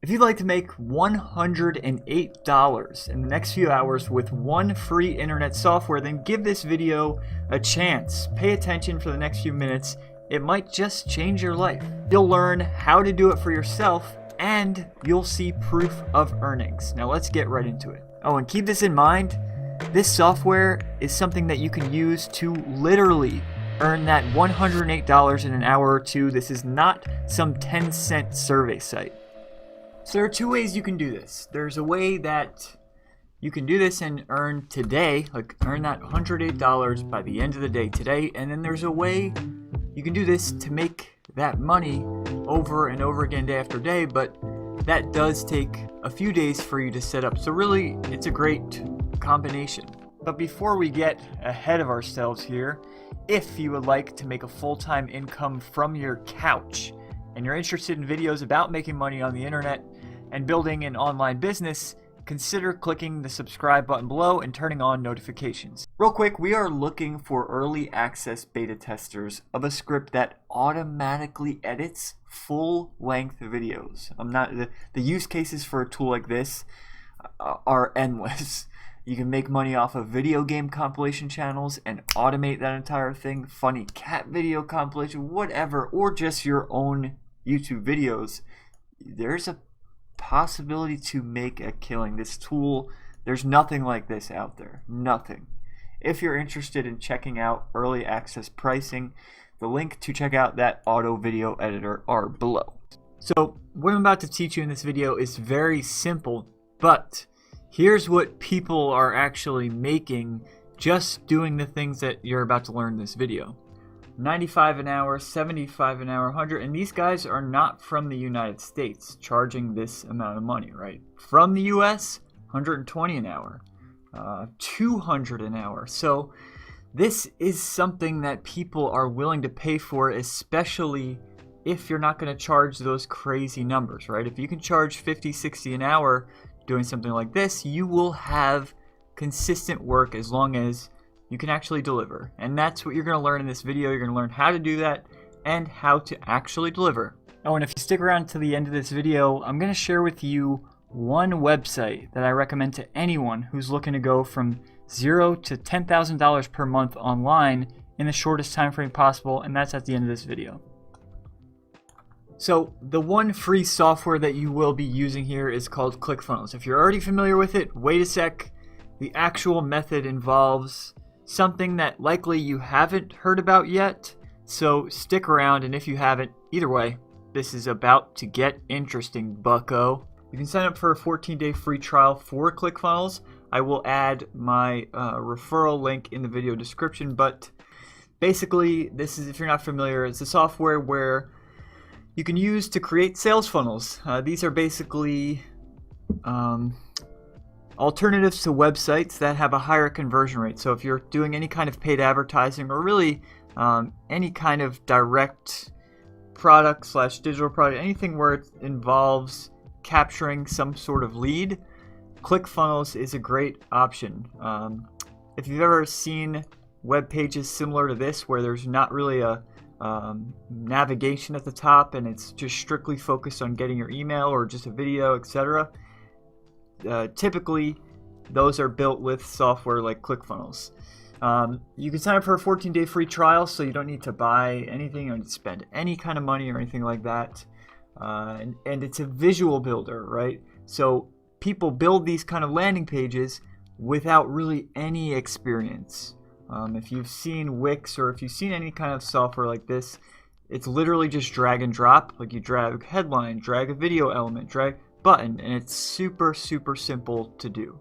If you'd like to make $108 in the next few hours with one free internet software, then give this video a chance. Pay attention for the next few minutes. It might just change your life. You'll learn how to do it for yourself, and you'll see proof of earnings. Now let's get right into it. Oh, and keep this in mind. This software is something that you can use to literally earn that $108 in an hour or two. This is not some 10-cent survey site. So there are two ways you can do this. There's a way that you can do this and earn today, like earn that $108 by the end of the day today, and then there's a way you can do this to make that money over and over again day after day, but that does take a few days for you to set up. So really, it's a great combination. But before we get ahead of ourselves here, if you would like to make a full-time income from your couch, and you're interested in videos about making money on the internet and building an online business, consider clicking the subscribe button below and turning on notifications. Real quick, we are looking for early access beta testers of a script that automatically edits full-length videos. The use cases for a tool like this are endless. You can make money off of video game compilation channels and automate that entire thing, funny cat video compilation, whatever, or just your own YouTube videos. There's a possibility to make a killing. This tool, there's nothing like this out there. Nothing. If you're interested in checking out early access pricing, the link to check out that auto video editor are below. So what I'm about to teach you in this video is very simple, but here's what people are actually making just doing the things that you're about to learn in this video. 95 an hour, 75 an hour, 100, and these guys are not from the United States charging this amount of money, right? From the US, 120 an hour, 200 an hour. So this is something that people are willing to pay for, especially if you're not going to charge those crazy numbers, right? If you can charge 50, 60 an hour doing something like this, you will have consistent work as long as you can actually deliver. And that's what you're going to learn in this video. You're going to learn how to do that and how to actually deliver. Oh, and if you stick around to the end of this video, I'm going to share with you one website that I recommend to anyone who's looking to go from $0 to $10,000 per month online in the shortest time frame possible, and that's at the end of this video. So the one free software that you will be using here is called ClickFunnels. If you're already familiar with it, wait a sec. The actual method involves something that likely you haven't heard about yet, so stick around, and if you haven't, either way, this is about to get interesting, bucko. You can sign up for a 14-day free trial for ClickFunnels. I will add my referral link in the video description, but basically, this is, if you're not familiar, it's a software where you can use to create sales funnels. These are basically alternatives to websites that have a higher conversion rate. So if you're doing any kind of paid advertising or really any kind of direct product / digital product, anything where it involves capturing some sort of lead, ClickFunnels is a great option. If you've ever seen web pages similar to this where there's not really a navigation at the top and it's just strictly focused on getting your email or just a video, etc., typically those are built with software like ClickFunnels. You can sign up for a 14-day free trial, so you don't need to buy anything, you don't need to spend any kind of money or anything like that. And it's a visual builder, right? So people build these kind of landing pages without really any experience. If you've seen Wix or if you've seen any kind of software like this, it's literally just drag and drop. Like you drag headline, drag a video element, drag button, and it's super simple to do.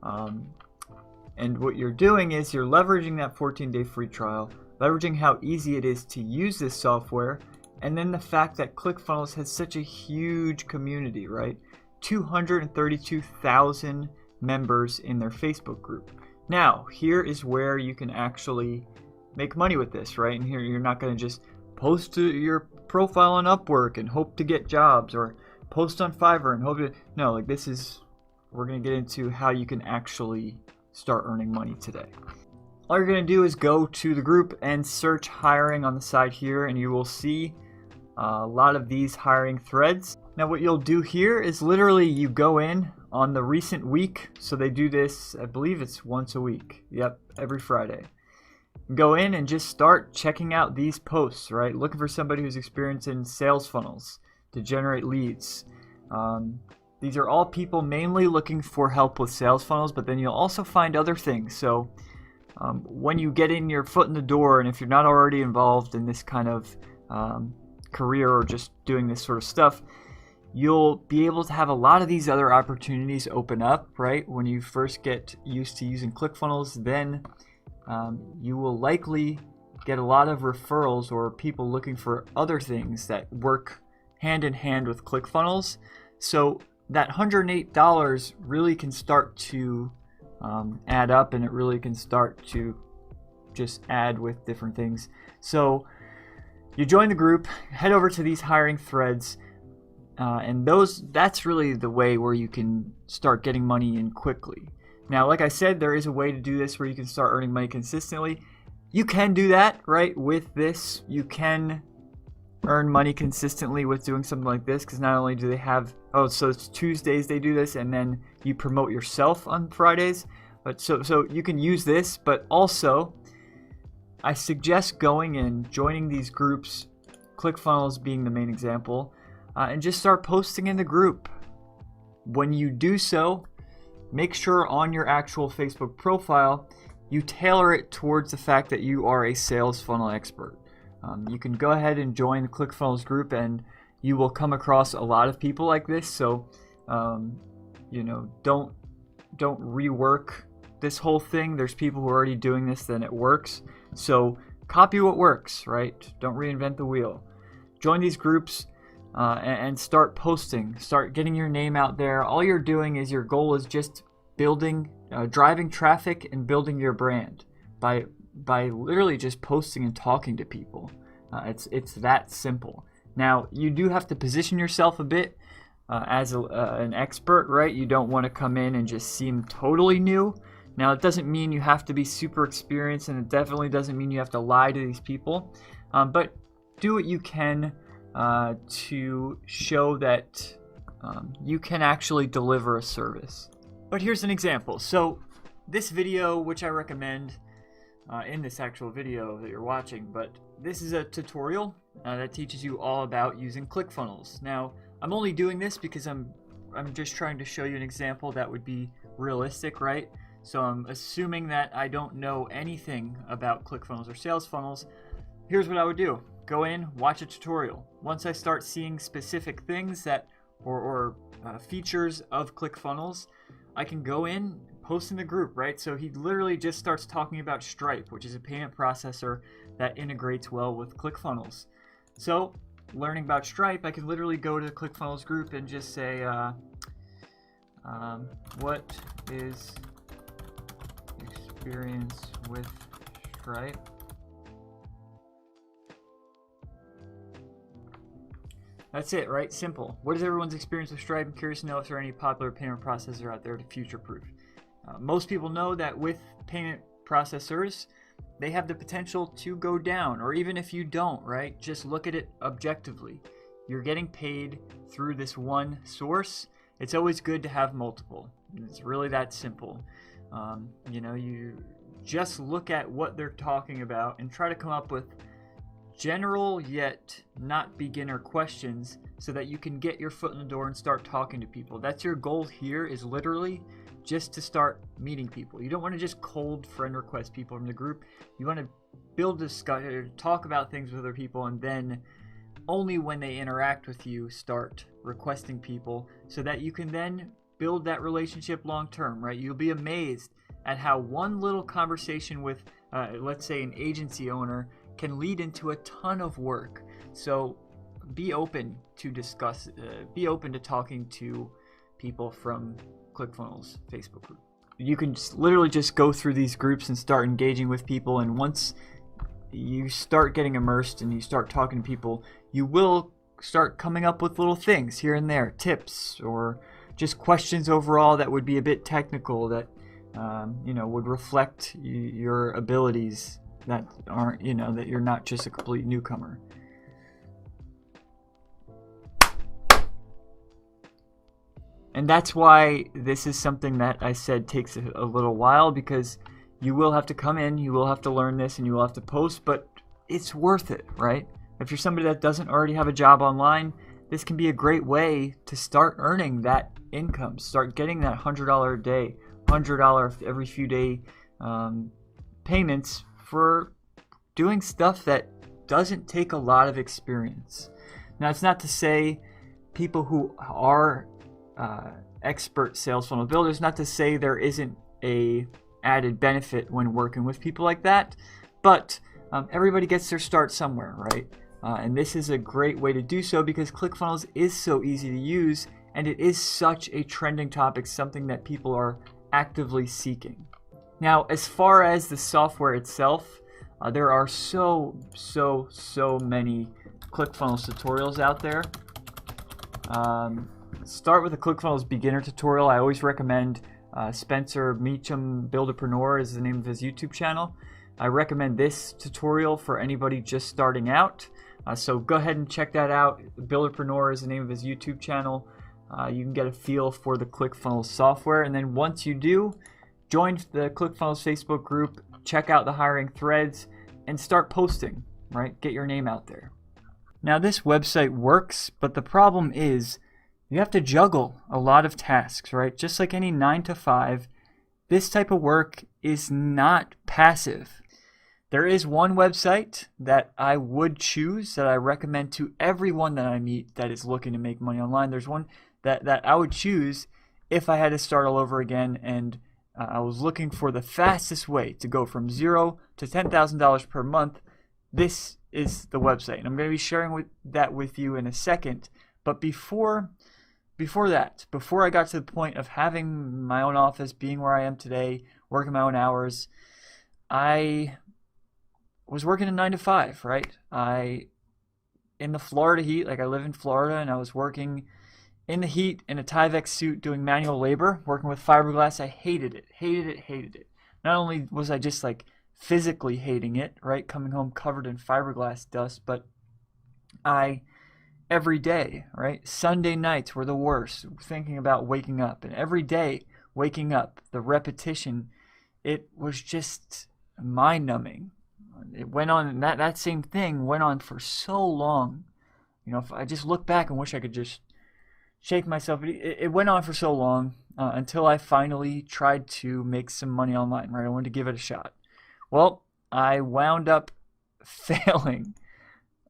And what you're doing is you're leveraging that 14-day free trial, leveraging how easy it is to use this software, and then the fact that ClickFunnels has such a huge community, right? 232,000 members in their Facebook group. Now, here is where you can actually make money with this, right? And here you're not going to just post to your profile on Upwork and hope to get jobs, or post on Fiverr and hope to, no, like this is, we're going to get into how you can actually start earning money today. All you're going to do is go to the group and search hiring on the side here, and you will see a lot of these hiring threads. Now what you'll do here is literally you go in on the recent week. So they do this, I believe it's once a week. Yep, every Friday. Go in and just start checking out these posts, right? Looking for somebody who's experienced in sales funnels to generate leads. These are all people mainly looking for help with sales funnels, but then you'll also find other things. So when you get in your foot in the door, and if you're not already involved in this kind of career or just doing this sort of stuff, you'll be able to have a lot of these other opportunities open up, right? When you first get used to using ClickFunnels, then you will likely get a lot of referrals or people looking for other things that work hand in hand with ClickFunnels. So that $108 really can start to add up, and it really can start to just add with different things. So you join the group, head over to these hiring threads, and that's really the way where you can start getting money in quickly. Now, like I said, there is a way to do this where you can start earning money consistently. You can do that, right? With this, you can earn money consistently with doing something like this, because not only do they have, so it's Tuesdays they do this, and then you promote yourself on Fridays. But so you can use this, but also I suggest going and joining these groups, ClickFunnels being the main example, and just start posting in the group. When you do so, make sure on your actual Facebook profile you tailor it towards the fact that you are a sales funnel expert. You can go ahead and join the ClickFunnels group, and you will come across a lot of people like this. So don't rework this whole thing. There's people who are already doing this, then it works. So copy what works, right? Don't reinvent the wheel. Join these groups and start posting, start getting your name out there. All you're doing is, your goal is just building, driving traffic and building your brand by literally just posting and talking to people. It's that simple. Now, you do have to position yourself a bit as an expert, right? You don't want to come in and just seem totally new. Now, it doesn't mean you have to be super experienced, and it definitely doesn't mean you have to lie to these people. But do what you can to show that you can actually deliver a service. But here's an example. So this video, which I recommend in this actual video that you're watching, but this is a tutorial that teaches you all about using ClickFunnels. Now, I'm only doing this because I'm just trying to show you an example that would be realistic, right? So I'm assuming that I don't know anything about ClickFunnels or sales funnels. Here's what I would do. Go in, watch a tutorial. Once I start seeing specific things that or features of ClickFunnels, I can go in, post in the group, right? So he literally just starts talking about Stripe, which is a payment processor that integrates well with ClickFunnels. So learning about Stripe, I can literally go to the ClickFunnels group and just say, what is experience with Stripe? That's it, right? Simple. What is everyone's experience with Stripe? I'm curious to know if there are any popular payment processors out there to future-proof. Most people know that with payment processors, they have the potential to go down, or even if you don't, right? Just look at it objectively. You're getting paid through this one source. It's always good to have multiple. It's really that simple. You just look at what they're talking about and try to come up with general yet not beginner questions so that you can get your foot in the door and start talking to people. That's your goal here, is literally just to start meeting people. You don't want to just cold friend request people from the group. You want to build discussion, talk about things with other people, and then only when they interact with you start requesting people so that you can then build that relationship long term, right? You'll be amazed at how one little conversation with, let's say, an agency owner can lead into a ton of work. So be open to be open to talking to people from ClickFunnels Facebook group. You can literally just go through these groups and start engaging with people, and once you start getting immersed and you start talking to people, you will start coming up with little things here and there, tips or just questions overall that would be a bit technical that would reflect your abilities that aren't, that you're not just a complete newcomer. And that's why this is something that I said takes a little while, because you will have to come in, you will have to learn this, and you will have to post, but it's worth it, right? If you're somebody that doesn't already have a job online, this can be a great way to start earning that income, start getting that $100 a day, $100 every few day payments for doing stuff that doesn't take a lot of experience. Now, it's not to say people who are expert sales funnel builders, not to say there isn't a added benefit when working with people like that, but everybody gets their start somewhere, right? And this is a great way to do so because ClickFunnels is so easy to use, and it is such a trending topic, something that people are actively seeking. Now, as far as the software itself, there are so many ClickFunnels tutorials out there. Start with a ClickFunnels beginner tutorial. I always recommend Spencer Meacham Builderpreneur is the name of his YouTube channel. I recommend this tutorial for anybody just starting out. So go ahead and check that out. Builderpreneur is the name of his YouTube channel. You can get a feel for the ClickFunnels software, and then once you do, join the ClickFunnels Facebook group, check out the hiring threads, and start posting, right? Get your name out there. Now, this website works, but the problem is you have to juggle a lot of tasks, right? Just like any 9 to 5, this type of work is not passive. There is one website that I would choose, that I recommend to everyone that I meet that is looking to make money online. There's one that I would choose if I had to start all over again, and I was looking for the fastest way to go from $0 to $10,000 per month. This is the website, and I'm going to be sharing that with you in a second. But before I got to the point of having my own office, being where I am today, working my own hours, I was working a 9 to 5, right? In the Florida heat, like I live in Florida, and I was working in the heat in a Tyvek suit doing manual labor, working with fiberglass. I hated it. Not only was I just like physically hating it, right? Coming home covered in fiberglass dust, but every day, right? Sunday nights were the worst, thinking about waking up. And every day waking up, the repetition, it was just mind-numbing. It went on, that same thing went on for so long. You know, if I just look back and wish I could just shake myself. It went on for so long until I finally tried to make some money online, right? I wanted to give it a shot. Well, I wound up failing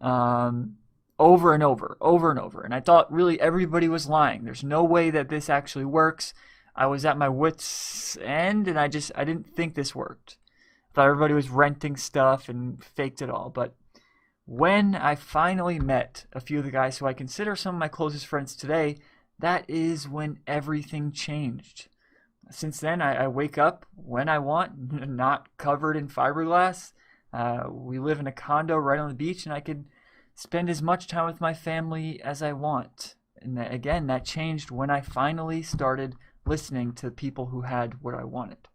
over and over. And I thought really everybody was lying. There's no way that this actually works. I was at my wit's end, and I didn't think this worked. I thought everybody was renting stuff and faked it all. But when I finally met a few of the guys who I consider some of my closest friends today, that is when everything changed. Since then, I wake up when I want, not covered in fiberglass. We live in a condo right on the beach, and I can spend as much time with my family as I want. And that changed when I finally started listening to people who had what I wanted.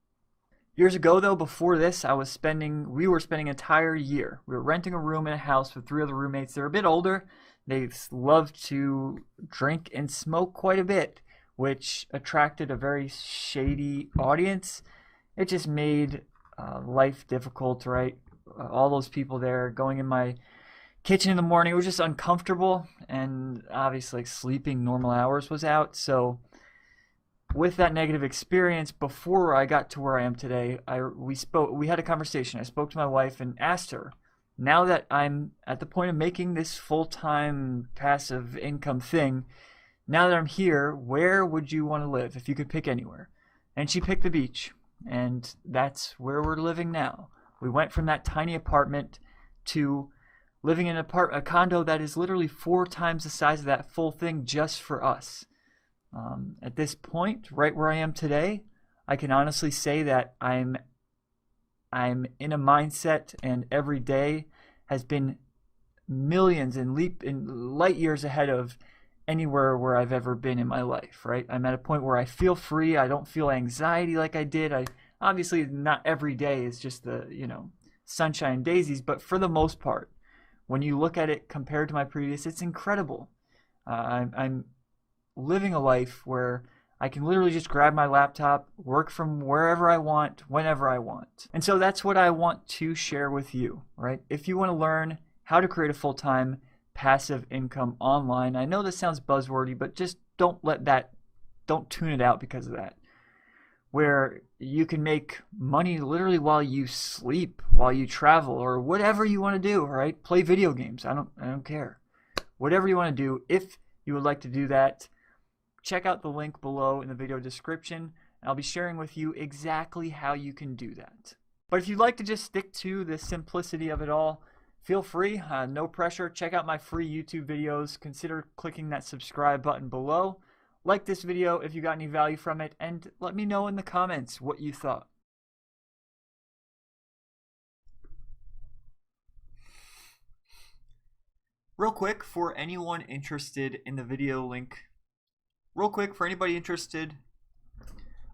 Years ago, though, before this, we were spending an entire year. We were renting a room in a house with 3 other roommates. They're a bit older. They love to drink and smoke quite a bit, which attracted a very shady audience. It just made life difficult, right? All those people there going in my kitchen in the morning, it was just uncomfortable, and obviously like, sleeping normal hours was out. So with that negative experience, before I got to where I am today, we had a conversation. I spoke to my wife and asked her, now that I'm at the point of making this full-time passive income thing, now that I'm here, where would you want to live if you could pick anywhere? And she picked the beach, and that's where we're living now. We went from that tiny apartment to living in a condo that is literally 4 times the size of that full thing just for us. At this point, right where I am today, I can honestly say that I'm in a mindset, and every day has been millions and light years ahead of anywhere where I've ever been in my life, right? I'm at a point where I feel free. I don't feel anxiety like I did. Obviously not every day is just the, sunshine and daisies, but for the most part, when you look at it compared to my previous, it's incredible. I'm living a life where I can literally just grab my laptop, work from wherever I want, whenever I want. And so that's what I want to share with you, right? If you want to learn how to create a full-time passive income online, I know this sounds buzzwordy, but just don't tune it out because of that. Where you can make money literally while you sleep, while you travel, or whatever you want to do, right? Play video games. I don't care. Whatever you want to do, if you would like to do that, check out the link below in the video description. I'll be sharing with you exactly how you can do that. But if you'd like to just stick to the simplicity of it all, feel free, no pressure. Check out my free YouTube videos. Consider clicking that subscribe button below. Like this video if you got any value from it, and let me know in the comments what you thought. Real quick, for anyone interested in the video link,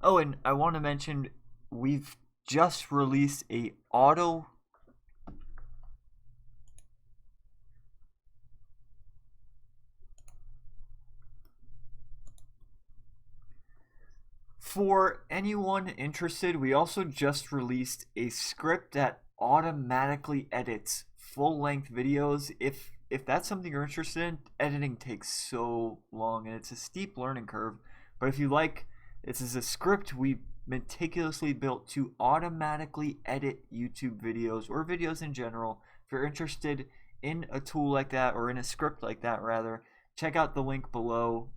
oh, and I want to mention we've just released a For anyone interested, we also just released a script that automatically edits full-length videos. If that's something you're interested in, editing takes so long and it's a steep learning curve. But if you like, this is a script we meticulously built to automatically edit YouTube videos or videos in general. If you're interested in a tool like that, or in a script like that rather, check out the link below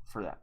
for that.